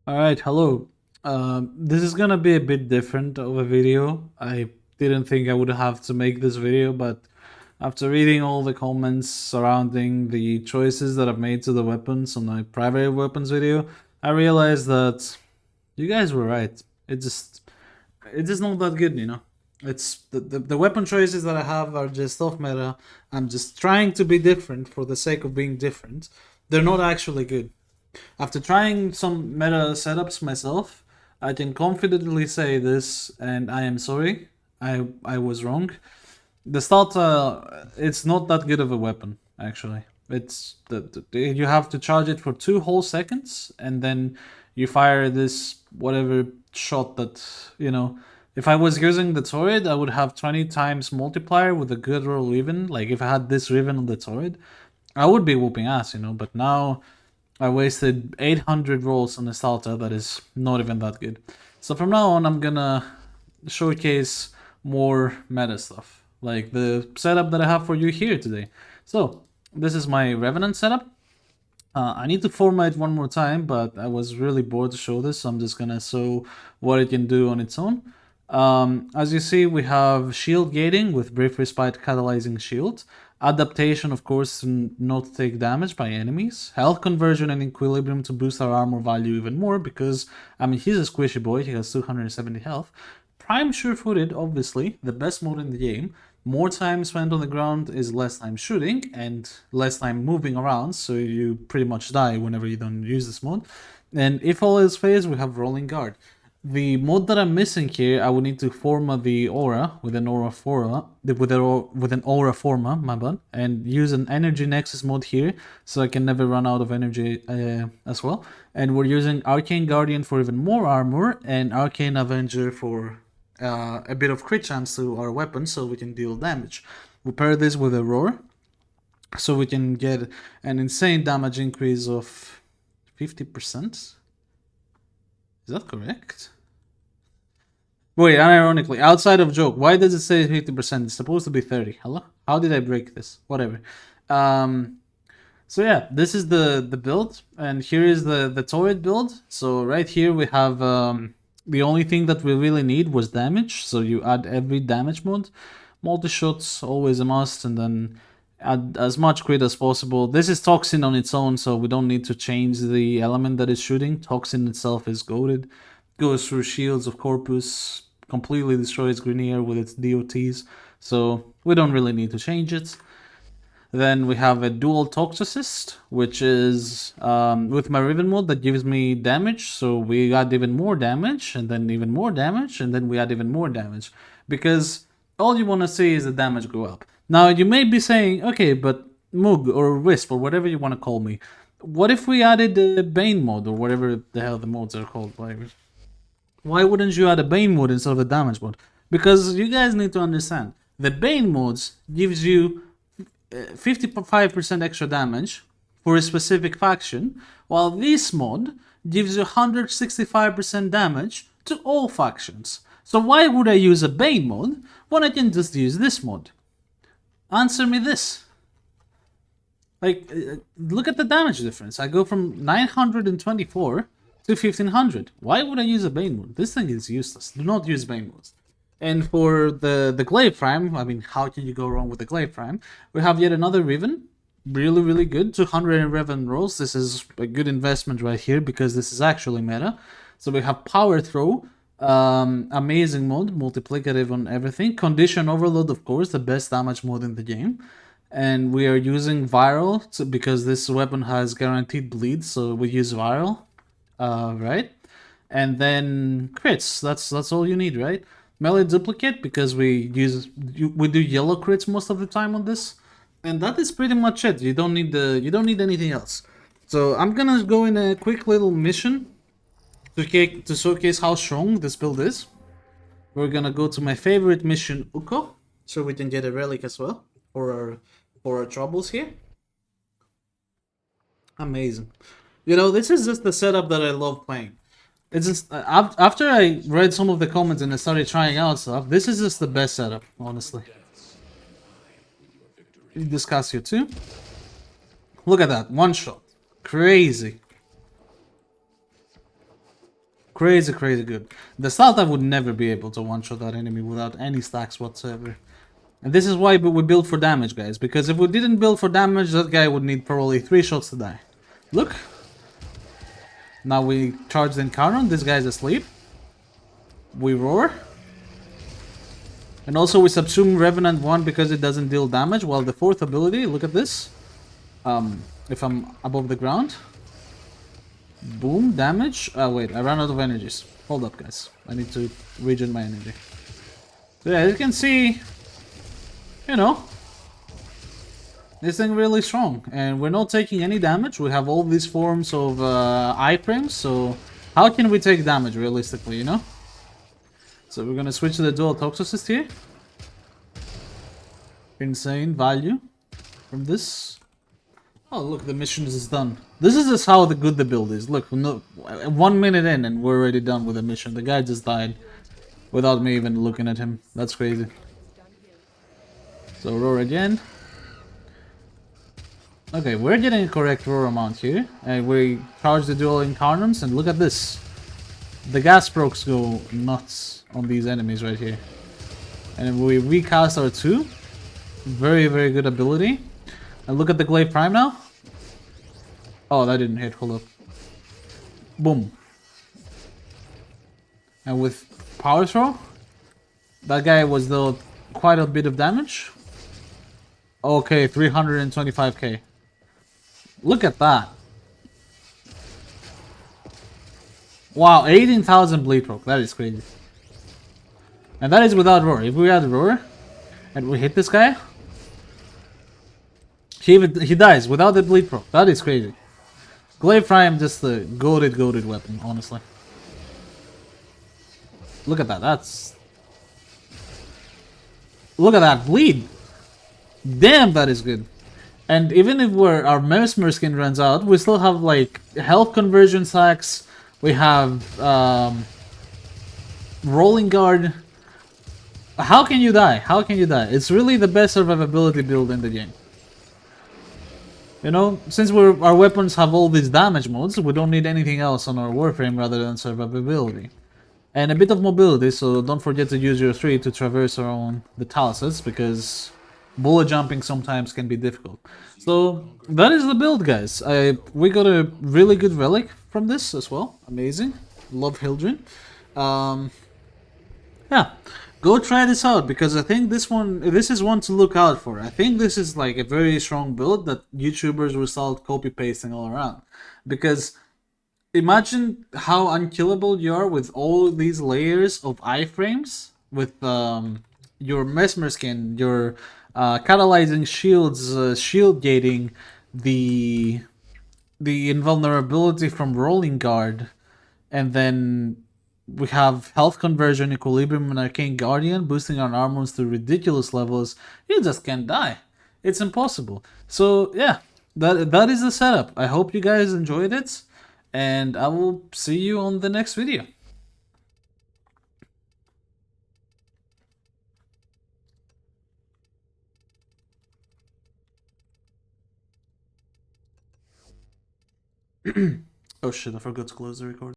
Alright, hello. This is gonna be a bit different of a video. I didn't think I would have to make this video, but after reading all the comments surrounding the choices that I've made to the weapons on my private weapons video, I realized that you guys were right. It's just not that good, you know. It's the weapon choices that I have are just off meta. I'm just trying to be different for the sake of being different. They're not actually good. After trying some meta setups myself, I can confidently say this, and I am sorry. I was wrong. The starter, it's not that good of a weapon actually. It's you have to charge it for 2 whole seconds, and then you fire this whatever shot that you know. If I was using the turret, I would have 20 times multiplier with a good roll even. Like if I had this Riven on the turret, I would be whooping ass, you know. But now I wasted 800 rolls on a starter that is not even that good. So from now on, I'm gonna showcase more meta stuff, like the setup that I have for you here today. So this is my Revenant setup. I need to format one more time, but I was really bored to show this, so I'm just gonna show what it can do on its own. As you see, we have shield gating with Brief Respite catalyzing shield. Adaptation, of course, to not take damage by enemies. Health conversion and equilibrium to boost our armor value even more because, I mean, he's a squishy boy, he has 270 health. Prime sure-footed, obviously, the best mode in the game. More time spent on the ground is less time shooting and less time moving around, so you pretty much die whenever you don't use this mode. And if all is phased, we have Rolling Guard. The mode that I'm missing here, I would need to forma the aura with an aura forma, with an aura forma, my bad, and use an energy nexus mode here, so I can never run out of energy as well. And we're using Arcane Guardian for even more armor, and Arcane Avenger for a bit of crit chance to our weapon, so we can deal damage. We pair this with a roar, so we can get an insane damage increase of 50%. Is that correct? Wait, unironically, outside of joke, why does it say 50%? It's supposed to be 30. Hello? How did I break this? Whatever. So yeah, this is the build, and here is the turret build. So right here we have the only thing that we really need was damage. So you add every damage mode. Multi-shots, always a must, and then add as much crit as possible. This is Toxin on its own, so we don't need to change the element that is shooting. Toxin itself is goated. Goes through shields of Corpus, completely destroys Grenier with its DOTs, so we don't really need to change it. Then we have a dual toxocyst, which is with my Riven mode that gives me damage, so we add even more damage, and then even more damage, and then we add even more damage. Because all you want to see is the damage go up. Now you may be saying, okay, but Moog or Wisp or whatever you want to call me, what if we added the Bane mode or whatever the hell the modes are called? Why wouldn't you add a Bane mode instead of a damage mode? Because you guys need to understand, the Bane modes gives you 55% extra damage for a specific faction, while this mod gives you 165% damage to all factions. So why would I use a Bane mod when I can just use this mod? Answer me this. Like, look at the damage difference. I go from 924 to 1500. Why would I use a Bane mode? This thing is useless. Do not use Bane modes. And for the Glaive Prime, I mean, how can you go wrong with the Glaive Prime? We have yet another Riven. Really, really good. 211 rolls. This is a good investment right here because this is actually meta. So we have Power Throw. Amazing mode. Multiplicative on everything. Condition Overload, of course. The best damage mode in the game. And we are using Viral because this weapon has guaranteed bleed. So we use Viral. Right? And then crits. That's all you need, right? Melee duplicate because we do yellow crits most of the time on this, and that is pretty much it. You don't need anything else. So I'm gonna go in a quick little mission to showcase how strong this build is. We're gonna go to my favorite mission, Uko, so we can get a relic as well for our troubles here. Amazing. You know, this is just the setup that I love playing. It's just after I read some of the comments and I started trying out stuff. This is just the best setup, honestly. Discuss you too. Look at that, one shot, crazy. Crazy, crazy good. The Salta would never be able to one-shot that enemy without any stacks whatsoever. And this is why we build for damage, guys. Because if we didn't build for damage, that guy would need probably 3 shots to die. Look. Now we charge the encounter. This guy's asleep. We roar. And also we subsume Revenant 1 because it doesn't deal damage. While the 4th ability, look at this. If I'm above the ground. Boom, damage. Wait, I ran out of energies. Hold up, guys. I need to regen my energy. So yeah, as you can see, you know, this thing really strong. And we're not taking any damage. We have all these forms of iframes, so how can we take damage realistically, you know? So we're gonna switch to the dual toxocyst here. Insane value from this. Oh look, the mission is done. This is just how good the build is. Look, no, 1 minute in and we're already done with the mission. The guy just died without me even looking at him. That's crazy. So roar again. Okay, we're getting a correct roar amount here. And we charge the dual incarnates and look at this. The gas procs go nuts on these enemies right here. And we recast our 2. Very, very good ability. And look at the Glaive Prime now. Oh, that didn't hit. Hold up. Boom. And with Power Throw, that guy was dealt quite a bit of damage. Okay, 325k. Look at that. Wow, 18,000 bleed proc. That is crazy. And that is without roar. If we had roar and we hit this guy, he dies without the bleed proc. That is crazy. Glaive Prime, just the goated weapon, honestly. Look at that. That's... Look at that bleed. Damn, that is good. And even if our Mesmer skin runs out, we still have like health conversion sacks. We have rolling guard. How can you die? How can you die? It's really the best survivability build in the game. You know, since our weapons have all these damage modes, we don't need anything else on our warframe rather than survivability. And a bit of mobility, so don't forget to use your 3 to traverse around the talus, because bullet jumping sometimes can be difficult. So that is the build, guys. We got a really good relic from this as well. Amazing. Love Hildren. Yeah, go try this out, because I think this is one to look out for. I think this is like a very strong build that YouTubers will start copy pasting all around. Because imagine how unkillable you are with all these layers of iframes, with your Mesmer skin, your catalyzing shields, shield gating, the invulnerability from rolling guard, and then we have health conversion, equilibrium, and arcane guardian, boosting our armors to ridiculous levels. You just can't die. It's impossible. So yeah, that is the setup. I hope you guys enjoyed it, and I will see you on the next video. Oh shit, I forgot to close the record.